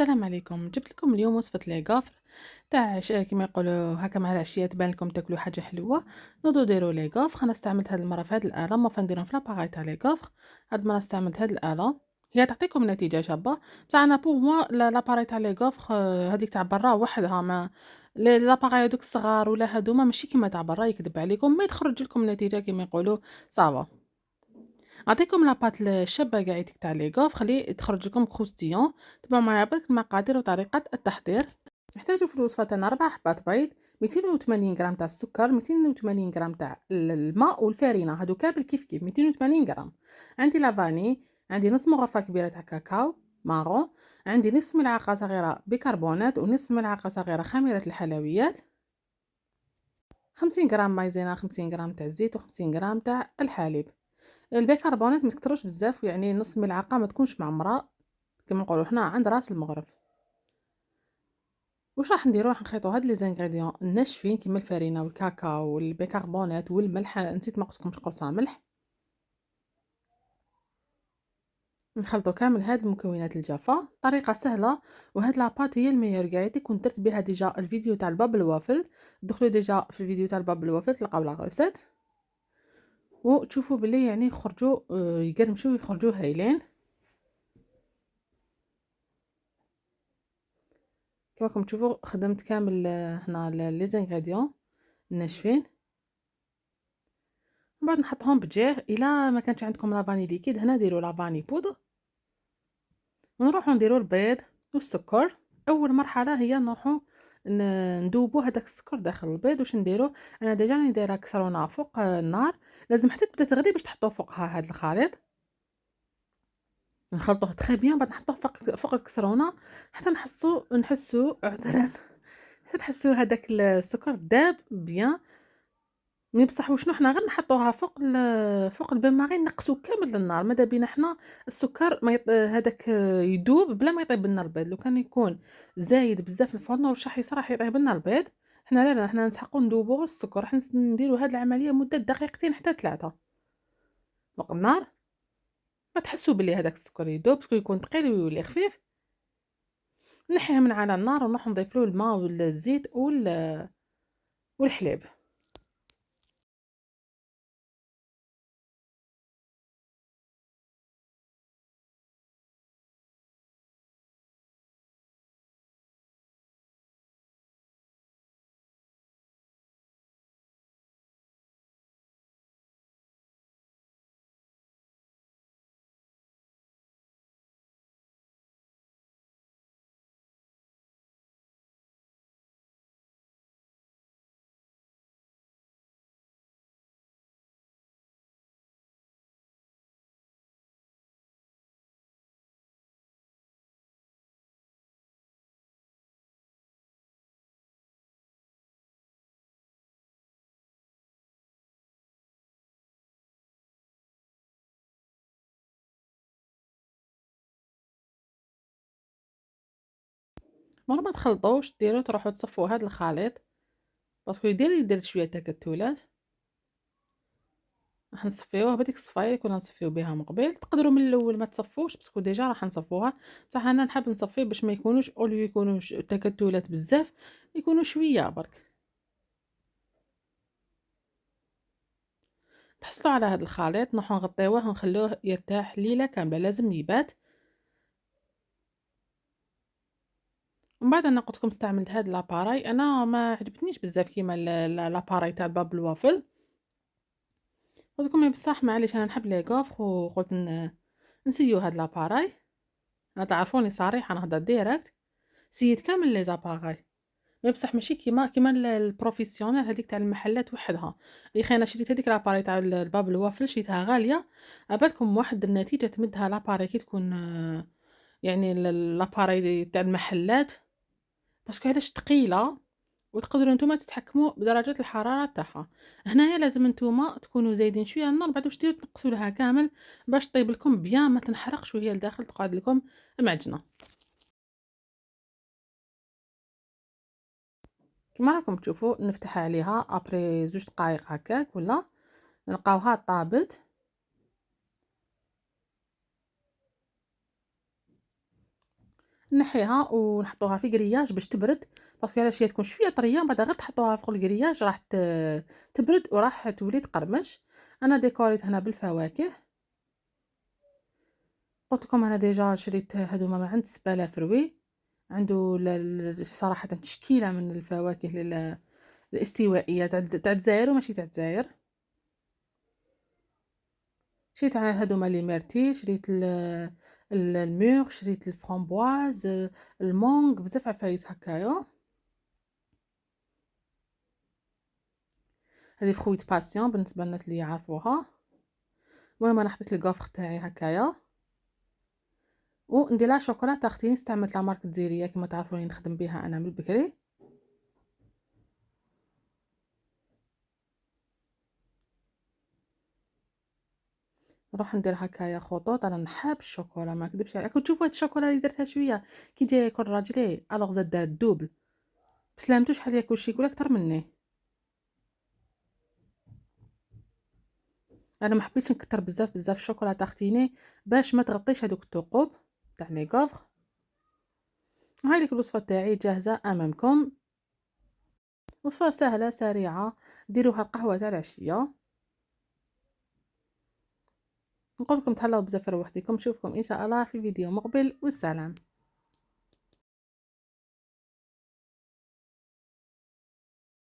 السلام عليكم، جبت لكم اليوم وصفة ليغافر تاع كيما يقولوا هكا مع العشية تبان لكم تاكلوا حاجة حلوة. نوضو ديروا ليغافر. انا استعملت هاد المرة في هاد الآلة، ما فنديرهم في لاباغاي تاع ليغافر. هاد المرة استعملت هاد الآلة، هي تعطيكم نتيجة شابة. بصح انا بوغ موا لاباغاي تاع ليغافر هاديك تاع برا وحدها، ما لي لاباغاي هادوك الصغار ولا هادوما ماشي كيما تاع برا، يكذب عليكم ما يتخرج لكم نتيجة كيما يقولوا صافا. أعطيكم لاباط الشابة قاعديك تاع ليغوف، خليه تخرج لكم كروستيون. تبعوا معايا برك المقادير وطريقة التحضير. نحتاجو في الوصفة تاعنا 4 حبات بيض، 280 غرام تاع السكر، 280 غرام تاع الماء والفارينة، هادو كامل كيف كيف 280 غرام. عندي لافاني، عندي نص مغرفة كبيرة تاع كاكاو مارون، عندي نصف ملعقة صغيرة بيكربونات ونصف ملعقة صغيرة خميرة الحلويات، 50 غرام مايزينا، 50 غرام تاع الزيت و50 غرام تاع الحليب. البيكربونات ما تكتروش بزاف، يعني نص ملعقه ما تكونش معمره كما نقولوا حنا عند راس المغرف. واش راح نديرو؟ راح نخيطوا هاد لي زانغريديون الناشفين كيما الفرينه والكاكاو والبيكربونات والملح، نسيت ما قلت لكمش قرصه ملح. نخلطوا كامل هاد المكونات الجافه، طريقه سهله. وهاد لاباط هي الميور قاعدتي كنت درت بها ديجا الفيديو تاع البابل وافل. دخلوا ديجا في الفيديو تاع البابل وافل تلقاو لا غوسيت وتشوفوا بلي يعني يخرجوا يقرمشوا ويخرجوا هايلين. كما راكم تشوفوا خدمت كامل هنا لي زانغريديون ناشفين. من بعد نحطهم بجيه. الا ما كانش عندكم لافاني ليكيد هنا ديروا لافاني بودر. ونروحوا نديروا البيض والسكر. اول مرحله هي نروحوا ندوبوا هذاك السكر داخل البيض. واش نديروا؟ انا ديجا راني دايره كسرونه فوق النار، لازم حتى تبدا تغلي باش تحطوا فوقها هذا الخليط. نخلطوه تري بيان، بعد نحطوه فوق الكسرونه حتى نحسوا عذرا حتى نحسوا هذاك السكر داب بيان. مي بصح وشنو حنا غير نحطوها فوق البان ماغي نقصو كامل النار، ماذا بينا حنا السكر ما هذاك يذوب بلا ما يطيب لنا البيض. لو كان يكون زايد بزاف الفرن واش راح يصير؟ راح يطيب لنا البيض. حنا لا حنا نسحقو ندوبو غير السكر، راح نديرو هاد العمليه مده دقيقتين حتى 3 فوق النار. ما تحسوا بلي هذاك السكر يذوب باسكو يكون ثقيل ويولي خفيف. نحيه من على النار ونروح نضيف له الماء والزيت والحليب. مرة ما تخلطوش ديروا تروحوا تصفوا هذا الخليط باسكو يدير شويه تاع كتولات. راح نصفيوه بهاديك الصفايه اللي كنا نصفيو بها من قبل. تقدروا من الاول ما تصفوش باسكو ديجا راح نصفوها، بصح انا نحب نصفيه باش ما يكونوش اوليو يكونوا تكتلات بزاف، يكونوا شويه برك. تحصلوا على هذا الخليط نروحوا نغطيوه ونخلوه يرتاح ليله كامله، لازم يبات. ومن بعد انا قلت لكم استعملت هذا لاباراي، انا ما عجبتنيش بزاف كيما لاباراي تاع باب الوافل. قلت لكم بصح معليش انا نحب لي غوفر وقلت نسيو هذا لاباراي. انا تعرفوني صريحه نهضر ديريكت، سيت كامل لي زاباغاي. مي بصح ماشي كيما البروفيسيونيل هذيك تاع المحلات وحدها. يا اخي انا شريت هذيك لاباري تاع الباب الوافل شريتها غاليه. عبالكم واحد النتيجه تمدها لاباري كي تكون يعني لاباري تاع المحلات باسكو علاش ثقيله. وتقدروا نتوما تتحكموا بدرجه الحراره تاعها. هنايا لازم نتوما تكونوا زايدين شويه النار، بعد واش ديروا تنقصوا لها كامل باش طيب لكم بيان، ما تنحرقش وهي لداخل تقعد لكم معجنه. كما راكم تشوفوا نفتح عليها ابري 2 دقائق هكاك ولا نلقاوها طابت. نحيها ونحطوها في كرياج باش تبرد، باسكو علاش هي تكون شويه طريه، من بعد غير تحطوها فوق الكرياج راح تبرد وراح تولي تقرمش. انا ديكوريت هنا بالفواكه. قلت لكم انا ديجا شريت هذوما من عند سبالة فروي، عنده صراحه تشكيله من الفواكه الاستوائيه تاع الجزائر وماشي تاع الجزائر. شريت هذوما لي ميرتي، شريت الميغ، شريت الفرامبواز، المونغ، بزاف عفايس هكايا. هذه فخويت باسيون بالنسبه للناس اللي يعرفوها. المهم انا حطيت الكافخ تاعي هكايا وندير لها شوكولاته. اختي استعملت لا مارك الجزائريه كما تعرفوني نخدم بها انا من بكري. نروح ندير هكايا خطوط. انا نحب الشوكولا ما نكذبش عليكم. تشوفوا هاد الشوكولا اللي درتها شويه كي جاي ياكل راجلي الوغ زاد دار الدوبل. بسلامتو شحال ياكل شي يقول اكثر مني. انا ما حبيتش نكتر بزاف بزاف الشوكولاته اختيني باش ما تغطيش هذوك الثقوب تاع لي كافغ. هاي ليك الوصفه تاعي جاهزه امامكم. وصفه سهله سريعه، ديروها القهوه تاع العشيه. نقول لكم تهلاو بزاف في روحتكم. نشوفكم ان شاء الله في فيديو مقبل والسلام.